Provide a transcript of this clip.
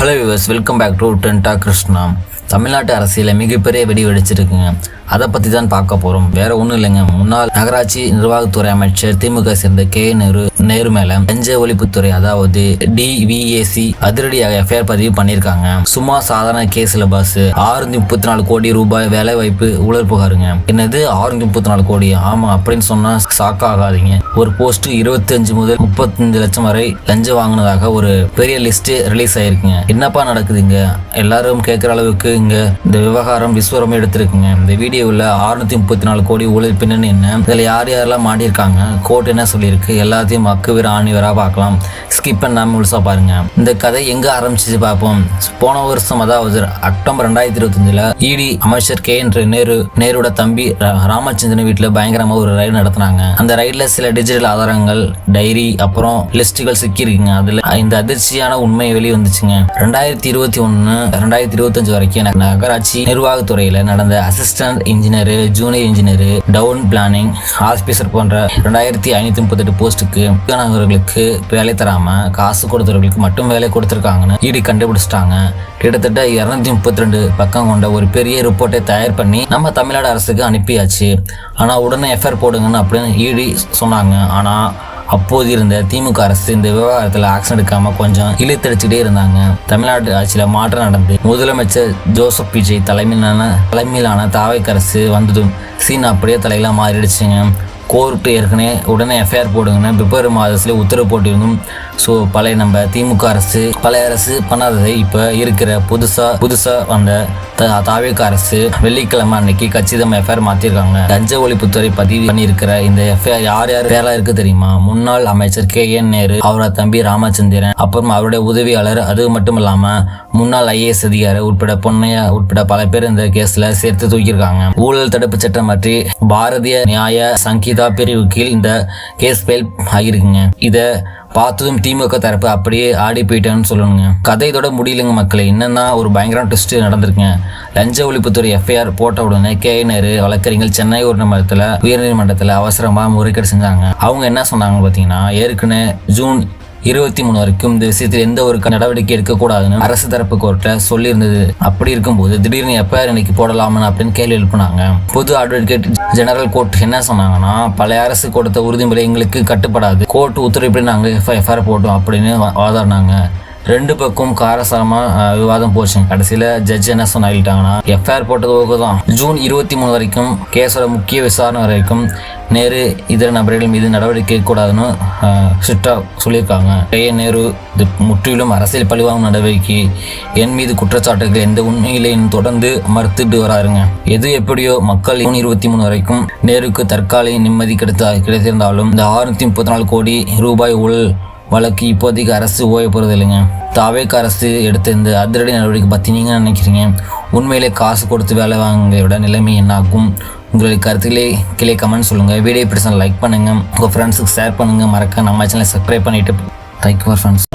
Hello viewers, welcome back to Tenda Krishna. தமிழ்நாட்டு அரசியலில் மிகப்பெரிய வெடி வெடிச்சிருக்குங்க. அதை பற்றி தான் பார்க்க போகிறோம். வேற ஒன்றும் இல்லைங்க. முன்னாள் நகராட்சி நிர்வாகத்துறை அமைச்சர் திமுக சேர்ந்த கே நேரு மேலே லஞ்ச ஒழிப்புத்துறை அதாவது DVAC அதிரடியாக எஃப்ஐஆர் பதிவு பண்ணியிருக்காங்க. சும்மா சாதாரண கேஸில் பாஸ் 634 கோடி ரூபாய் வேலை வாய்ப்பு ஊழல் புகாருங்க. என்னது 634 கோடி? ஆமாம், அப்படின்னு சொன்னால் ஷாக் ஆகாதீங்க. ஒரு போஸ்ட் 25 முதல் 35 லட்சம் வரை லஞ்சம் வாங்கினதாக ஒரு பெரிய லிஸ்ட் ரிலீஸ் ஆயிருக்குங்க. என்னப்பா நடக்குதுங்க? எல்லாரும் கேட்குற அளவுக்கு இங்க இந்த விவகாரம் விஸ்வரமே எடுத்திருக்குங்க. இந்த வீடியோவில் 634 கோடி ஊழல் பின்னணி என்ன, இதில் யார் யாரெல்லாம் மாட்டியிருக்காங்க, கோர்ட் என்ன சொல்லியிருக்கு, எல்லாத்தையும் அக்குவீர ஆணிவராக பார்க்கலாம். ஸ்கிப் பண்ணாமல் முழுசா பாருங்க. இந்த கதை எங்க ஆரம்பிச்சு பார்ப்போம். போன வருஷம் அதாவது அக்டோபர் 2025 இடி அமைச்சர் நேருட தம்பி ராமச்சந்திரன் வீட்டில் பயங்கரமா ஒரு ரைடு நடத்தினாங்க. அந்த ரைட்ல சில டிஜிட்டல் ஆதாரங்கள், டைரி, அப்புறம் லிஸ்டுகள் சிக்கிருக்குங்க. அதுல இந்த அதிர்ச்சியான உண்மை வெளியே வந்துச்சுங்க. 2021 2025 வரைக்கும் நகராட்சி நிர்வாகத்துறையில நடந்த assistant engineer, junior engineer, down planning officer போன்ற 2538 போஸ்டுக்கு நகர்களுக்கு வேலை தராம காசு கொடுத்தவர்களுக்கு மட்டும் வேலை கொடுத்திருக்காங்கன்னு இடி கண்டுபிடிச்சிட்டாங்க. கிட்டத்தட்ட 232 பக்கம் கொண்ட ஒரு பெரிய ரிப்போர்ட்டை தயார் பண்ணி நம்ம தமிழ்நாடு அரசுக்கு அனுப்பியாச்சு. ஆனா உடனே எஃப்ஐஆர் போடுங்கன்னு அப்படின்னு இடி சொன்னாங்க. ஆனா அப்போது இருந்த திமுக அரசு இந்த விவகாரத்தில் ஆக்ஷன் எடுக்காம கொஞ்சம் இழுத்தடிச்சுட்டே இருந்தாங்க. தமிழ்நாட்டு ஆட்சியில மாற்றம் நடந்து முதலமைச்சர் ஜோசப் விஜய் தலைமையிலான தாவேக்கா அரசு வந்ததும் சீன் அப்படியே தலையெல்லாம் மாறிடுச்சுங்க. கோர்ட்டு ஏற்கனவே உடனே எஃப்ஐஆர் போடுங்கன்னு பிப்ரவரி மாதத்துல உத்தரவு போட்டிருந்தும் நம்ம திமுக அரசு பழைய அரசு பண்ணாததை இப்போ இருக்கிற புதுசா வந்த தாவேக்கா அரசு வெள்ளிக்கிழமை அன்னைக்கு கச்சிதமா எஃப்ஐஆர் மாத்திருக்காங்க. லஞ்ச ஒழிப்புத்துறை பதிவு பண்ணியிருக்கிற இந்த எஃப்ஐஆர் யார் பேரா இருக்கு தெரியுமா? முன்னாள் அமைச்சர் நேரு, அவரோட தம்பி ராமச்சந்திரன், அப்புறம் அவருடைய உதவியாளர், அது மட்டும் இல்லாம முன்னாள் IAS அதிகாரி உட்பட பொன்னையா உட்பட பல பேர் இந்த கேஸ்ல சேர்த்து தூக்கியிருக்காங்க. ஊழல் தடுப்பு சட்டம் பற்றி பாரதிய நியாய சங்கீதா பிரிவு கீழ் இந்த கேஸ் ஃபைல் ஆகிருக்குங்க. இத பார்த்ததும் திமுக தரப்பு அப்படியே ஆடி போயிட்டேன்னு சொல்லணுங்க. கதை இதோட முடியலங்க மக்களே. என்னன்னா ஒரு பயங்கர ட்விஸ்ட் நடந்திருக்குங்க. லஞ்ச ஒழிப்புத்துறை எஃப்ஐஆர் போட்ட உடனே நேரு வழக்கறிஞர்கள் சென்னை உயர்நீதிமன்றத்தில் அவசரமா முறைகேடு செஞ்சாங்க. அவங்க என்ன சொன்னாங்க பார்த்தீங்கன்னா, ஏற்கனவே ஜூன் 23 வரைக்கும் இந்த விஷயத்தில் எந்த ஒரு நடவடிக்கை எடுக்கக்கூடாதுன்னு அரசு தரப்பு கோர்ட்ல சொல்லியிருந்தது. அப்படி இருக்கும்போது திடீர்னு எஃப்ஐஆர் இன்னைக்கு போடலாம்னு அப்படின்னு கேள்வி எழுப்பினாங்க. பொது அட்வொகேட் ஜெனரல் கோர்ட் என்ன சொன்னாங்கன்னா, பழைய அரசு கொடுத்த உறுதிமுறை எங்களுக்கு கட்டுப்படாது, கோர்ட் உத்தரவுப்படி நாங்கள் எஃப்ஐஆர் போட்டோம் அப்படின்னு வாதாடினாங்க. ரெண்டு பக்கம் காரசாரமா விவாதம் போச்சுங்க. கடைசியில ஜட்ஜ் என்ன சொன்னாங்கன்னா, எஃப்ஐஆர் போட்டது ஓகே தான், ஜூன் 23 வரைக்கும் கேஸோட முக்கிய விசாரணை வரைக்கும் நேரு இதர நபர்கள் மீது நடவடிக்கை கூடாதுன்னு ஸ்ட்ரிக்டா சொல்லியிருக்காங்க. நேரு இது முற்றிலும் அரசியல் பழிவாங்கும் நடவடிக்கை, என் மீது குற்றச்சாட்டுகள் எந்த உண்மையிலையும் தொடர்ந்து மறுத்துட்டு வராருங்க. எது எப்படியோ மக்கள் ஜூன் 23 வரைக்கும் நேருக்கு தற்காலிக நிம்மதி கிடைத்திருந்தாலும் இந்த 634 கோடி ரூபாய் ஊழல் வழக்கு இப்போதைக்கு அரசு ஓய போகிறது இல்லைங்க. தாவேக்கா அரசு எடுத்த இந்த அதிரடி நடவடிக்கை பற்றி நீங்கள் நினைக்கிறீங்க? உண்மையிலே காசு கொடுத்து வேலை வாங்குறத நிலைமை என்ன ஆகும்? உங்களுடைய கருத்துக்களே கீழே கமெண்ட் சொல்லுங்கள். வீடியோ பிடிச்சா லைக் பண்ணுங்கள், உங்கள் ஃப்ரெண்ட்ஸுக்கு ஷேர் பண்ணுங்கள், மறக்க நம்ம சேனலை சப்ஸ்கிரைப் பண்ணிவிட்டு தேங்க்யூ ஃபார் ஃப்ரெண்ட்ஸ்.